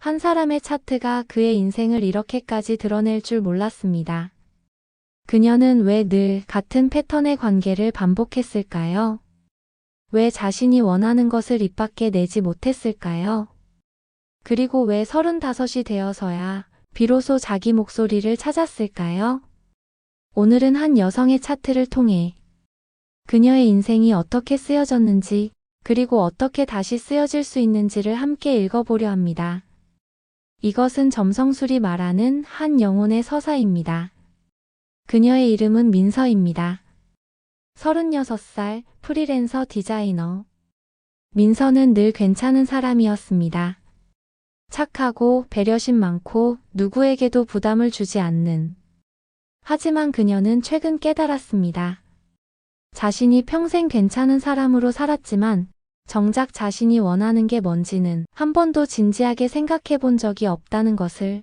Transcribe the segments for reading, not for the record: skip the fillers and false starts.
한 사람의 차트가 그의 인생을 이렇게까지 드러낼 줄 몰랐습니다. 그녀는 왜 늘 같은 패턴의 관계를 반복했을까요? 왜 자신이 원하는 것을 입 밖에 내지 못했을까요? 그리고 왜 35이 되어서야 비로소 자기 목소리를 찾았을까요? 오늘은 한 여성의 차트를 통해 그녀의 인생이 어떻게 쓰여졌는지, 그리고 어떻게 다시 쓰여질 수 있는지를 함께 읽어보려 합니다. 이것은 점성술이 말하는 한 영혼의 서사입니다. 그녀의 이름은 민서입니다. 36살 프리랜서 디자이너. 민서는 늘 괜찮은 사람이었습니다. 착하고 배려심 많고 누구에게도 부담을 주지 않는. 하지만 그녀는 최근 깨달았습니다. 자신이 평생 괜찮은 사람으로 살았지만 정작 자신이 원하는 게 뭔지는 한 번도 진지하게 생각해 본 적이 없다는 것을.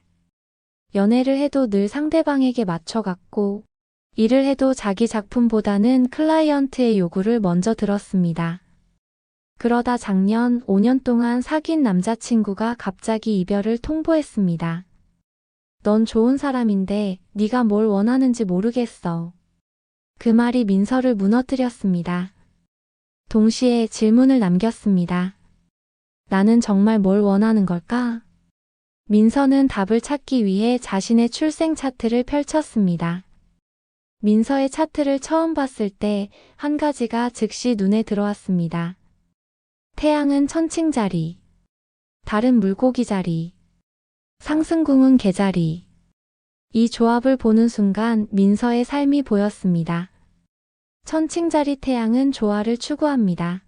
연애를 해도 늘 상대방에게 맞춰갔고, 일을 해도 자기 작품보다는 클라이언트의 요구를 먼저 들었습니다. 그러다 작년 5년 동안 사귄 남자친구가 갑자기 이별을 통보했습니다. 넌 좋은 사람인데 네가 뭘 원하는지 모르겠어. 그 말이 민서를 무너뜨렸습니다. 동시에 질문을 남겼습니다. 나는 정말 뭘 원하는 걸까? 민서는 답을 찾기 위해 자신의 출생 차트를 펼쳤습니다. 민서의 차트를 처음 봤을 때 한 가지가 즉시 눈에 들어왔습니다. 태양은 천칭자리, 달은 물고기자리, 상승궁은 개자리. 이 조합을 보는 순간 민서의 삶이 보였습니다. 천칭자리 태양은 조화를 추구합니다.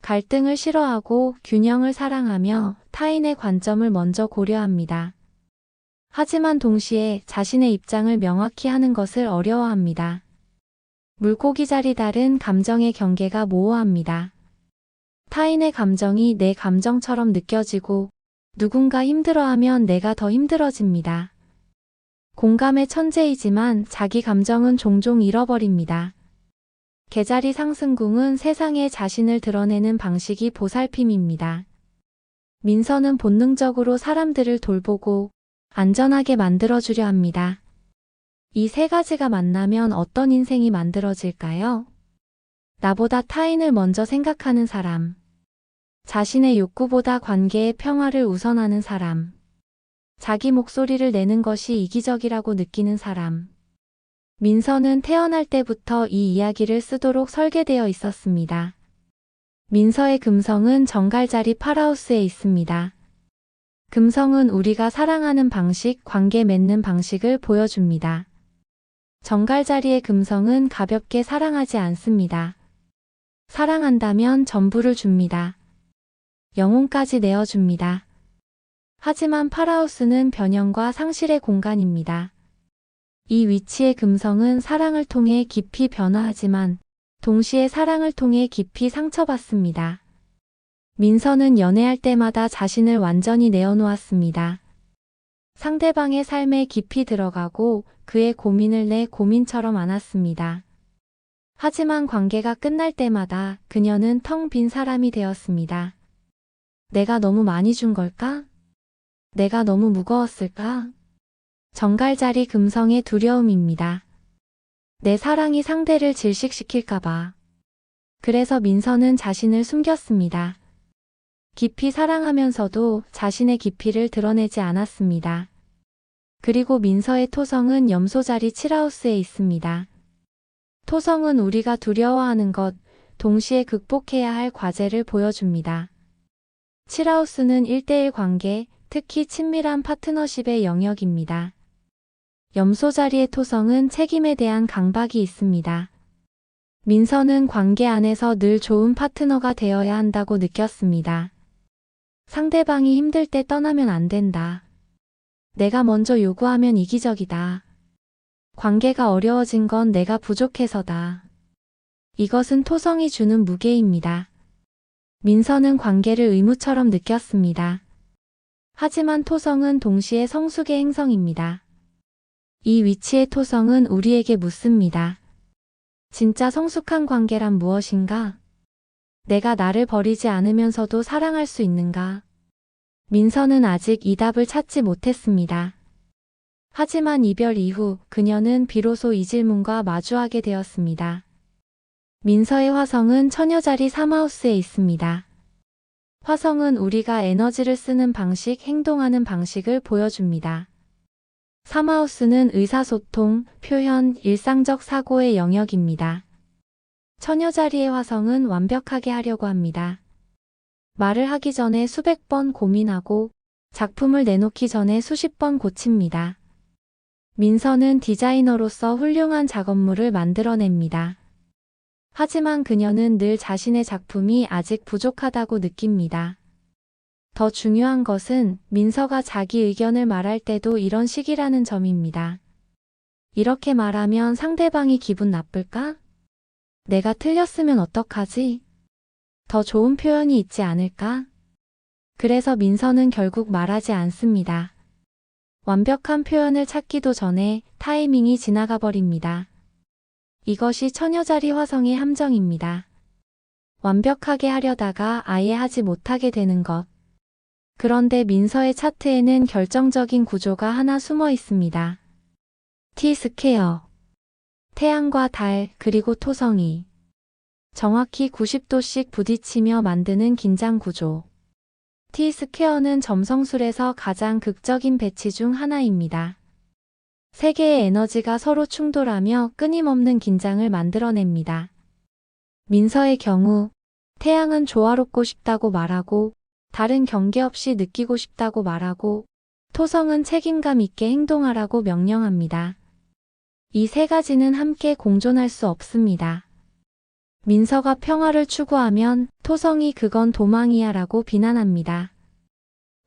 갈등을 싫어하고 균형을 사랑하며 타인의 관점을 먼저 고려합니다. 하지만 동시에 자신의 입장을 명확히 하는 것을 어려워합니다. 물고기자리 달은 감정의 경계가 모호합니다. 타인의 감정이 내 감정처럼 느껴지고 누군가 힘들어하면 내가 더 힘들어집니다. 공감의 천재이지만 자기 감정은 종종 잃어버립니다. 개자리 상승궁은 세상에 자신을 드러내는 방식이 보살핌입니다. 민서는 본능적으로 사람들을 돌보고 안전하게 만들어주려 합니다. 이 세 가지가 만나면 어떤 인생이 만들어질까요? 나보다 타인을 먼저 생각하는 사람, 자신의 욕구보다 관계의 평화를 우선하는 사람, 자기 목소리를 내는 것이 이기적이라고 느끼는 사람. 민서는 태어날 때부터 이 이야기를 쓰도록 설계되어 있었습니다. 민서의 금성은 정갈자리 파라우스에 있습니다. 금성은 우리가 사랑하는 방식, 관계 맺는 방식을 보여줍니다. 정갈자리의 금성은 가볍게 사랑하지 않습니다. 사랑한다면 전부를 줍니다. 영혼까지 내어줍니다. 하지만 파라우스는 변형과 상실의 공간입니다. 이 위치의 금성은 사랑을 통해 깊이 변화하지만 동시에 사랑을 통해 깊이 상처받습니다. 민서는 연애할 때마다 자신을 완전히 내어놓았습니다. 상대방의 삶에 깊이 들어가고 그의 고민을 내 고민처럼 안았습니다. 하지만 관계가 끝날 때마다 그녀는 텅 빈 사람이 되었습니다. 내가 너무 많이 준 걸까? 내가 너무 무거웠을까? 정갈자리 금성의 두려움입니다. 내 사랑이 상대를 질식시킬까봐. 그래서 민서는 자신을 숨겼습니다. 깊이 사랑하면서도 자신의 깊이를 드러내지 않았습니다. 그리고 민서의 토성은 염소자리 칠하우스에 있습니다. 토성은 우리가 두려워하는 것, 동시에 극복해야 할 과제를 보여줍니다. 칠하우스는 1:1 관계, 특히 친밀한 파트너십의 영역입니다. 염소자리의 토성은 책임에 대한 강박이 있습니다. 민서는 관계 안에서 늘 좋은 파트너가 되어야 한다고 느꼈습니다. 상대방이 힘들 때 떠나면 안 된다. 내가 먼저 요구하면 이기적이다. 관계가 어려워진 건 내가 부족해서다. 이것은 토성이 주는 무게입니다. 민서는 관계를 의무처럼 느꼈습니다. 하지만 토성은 동시에 성숙의 행성입니다. 이 위치의 토성은 우리에게 묻습니다. 진짜 성숙한 관계란 무엇인가? 내가 나를 버리지 않으면서도 사랑할 수 있는가? 민서는 아직 이 답을 찾지 못했습니다. 하지만 이별 이후 그녀는 비로소 이 질문과 마주하게 되었습니다. 민서의 화성은 처녀자리 3하우스에 있습니다. 화성은 우리가 에너지를 쓰는 방식, 행동하는 방식을 보여줍니다. 3하우스는 의사소통, 표현, 일상적 사고의 영역입니다. 처녀자리의 화성은 완벽하게 하려고 합니다. 말을 하기 전에 수백 번 고민하고 작품을 내놓기 전에 수십 번 고칩니다. 민서는 디자이너로서 훌륭한 작업물을 만들어냅니다. 하지만 그녀는 늘 자신의 작품이 아직 부족하다고 느낍니다. 더 중요한 것은 민서가 자기 의견을 말할 때도 이런 식이라는 점입니다. 이렇게 말하면 상대방이 기분 나쁠까? 내가 틀렸으면 어떡하지? 더 좋은 표현이 있지 않을까? 그래서 민서는 결국 말하지 않습니다. 완벽한 표현을 찾기도 전에 타이밍이 지나가 버립니다. 이것이 처녀자리 화성의 함정입니다. 완벽하게 하려다가 아예 하지 못하게 되는 것. 그런데 민서의 차트에는 결정적인 구조가 하나 숨어 있습니다. T-스퀘어. 태양과 달, 그리고 토성이 정확히 90도씩 부딪히며 만드는 긴장 구조. T-스퀘어는 점성술에서 가장 극적인 배치 중 하나입니다. 세 개의 에너지가 서로 충돌하며 끊임없는 긴장을 만들어냅니다. 민서의 경우, 태양은 조화롭고 싶다고 말하고, 달은 경계 없이 느끼고 싶다고 말하고, 토성은 책임감 있게 행동하라고 명령합니다. 이 세 가지는 함께 공존할 수 없습니다. 민서가 평화를 추구하면 토성이 그건 도망이야 라고 비난합니다.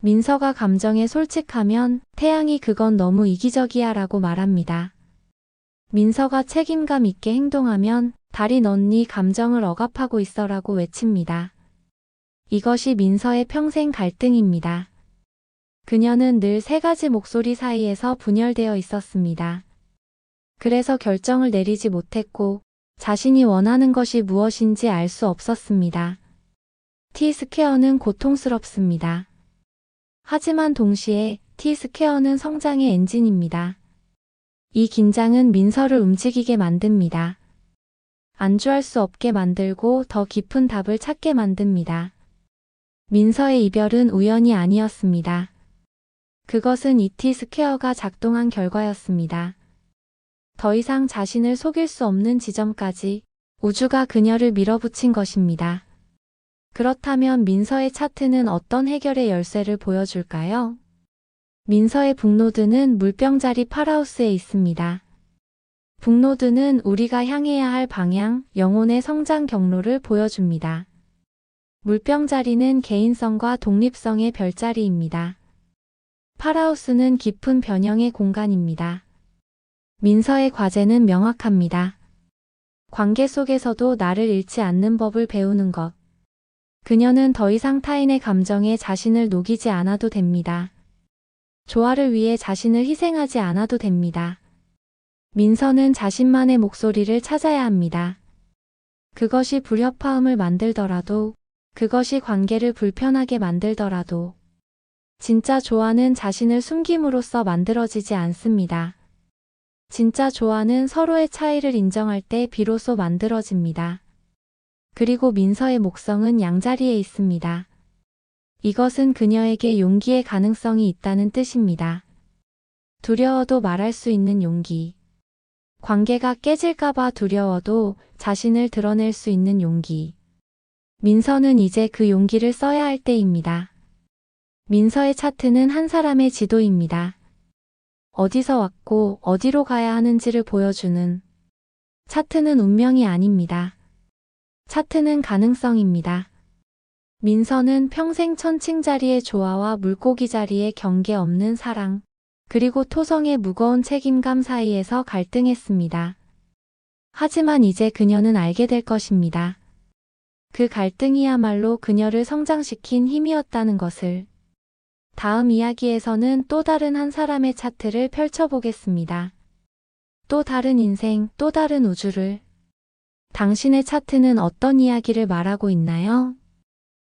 민서가 감정에 솔직하면 태양이 그건 너무 이기적이야 라고 말합니다. 민서가 책임감 있게 행동하면 달이 넌 네 감정을 억압하고 있어 라고 외칩니다. 이것이 민서의 평생 갈등입니다. 그녀는 늘 세 가지 목소리 사이에서 분열되어 있었습니다. 그래서 결정을 내리지 못했고 자신이 원하는 것이 무엇인지 알 수 없었습니다. T-스퀘어는 고통스럽습니다. 하지만 동시에 T-스퀘어는 성장의 엔진입니다. 이 긴장은 민서를 움직이게 만듭니다. 안주할 수 없게 만들고 더 깊은 답을 찾게 만듭니다. 민서의 이별은 우연이 아니었습니다. 그것은 이 T-스퀘어가 작동한 결과였습니다. 더 이상 자신을 속일 수 없는 지점까지 우주가 그녀를 밀어붙인 것입니다. 그렇다면 민서의 차트는 어떤 해결의 열쇠를 보여줄까요? 민서의 북노드는 물병자리 8하우스에 있습니다. 북노드는 우리가 향해야 할 방향, 영혼의 성장 경로를 보여줍니다. 물병자리는 개인성과 독립성의 별자리입니다. 8하우스는 깊은 변형의 공간입니다. 민서의 과제는 명확합니다. 관계 속에서도 나를 잃지 않는 법을 배우는 것. 그녀는 더 이상 타인의 감정에 자신을 녹이지 않아도 됩니다. 조화를 위해 자신을 희생하지 않아도 됩니다. 민서는 자신만의 목소리를 찾아야 합니다. 그것이 불협화음을 만들더라도, 그것이 관계를 불편하게 만들더라도, 진짜 조화는 자신을 숨김으로써 만들어지지 않습니다. 진짜 조화는 서로의 차이를 인정할 때 비로소 만들어집니다. 그리고 민서의 목성은 양자리에 있습니다. 이것은 그녀에게 용기의 가능성이 있다는 뜻입니다. 두려워도 말할 수 있는 용기. 관계가 깨질까봐 두려워도 자신을 드러낼 수 있는 용기. 민서는 이제 그 용기를 써야 할 때입니다. 민서의 차트는 한 사람의 지도입니다. 어디서 왔고 어디로 가야 하는지를 보여주는. 차트는 운명이 아닙니다. 차트는 가능성입니다. 민서는 평생 천칭자리의 조화와 물고기 자리의 경계 없는 사랑, 그리고 토성의 무거운 책임감 사이에서 갈등했습니다. 하지만 이제 그녀는 알게 될 것입니다. 그 갈등이야말로 그녀를 성장시킨 힘이었다는 것을. 다음 이야기에서는 또 다른 한 사람의 차트를 펼쳐보겠습니다. 또 다른 인생, 또 다른 우주를. 당신의 차트는 어떤 이야기를 말하고 있나요?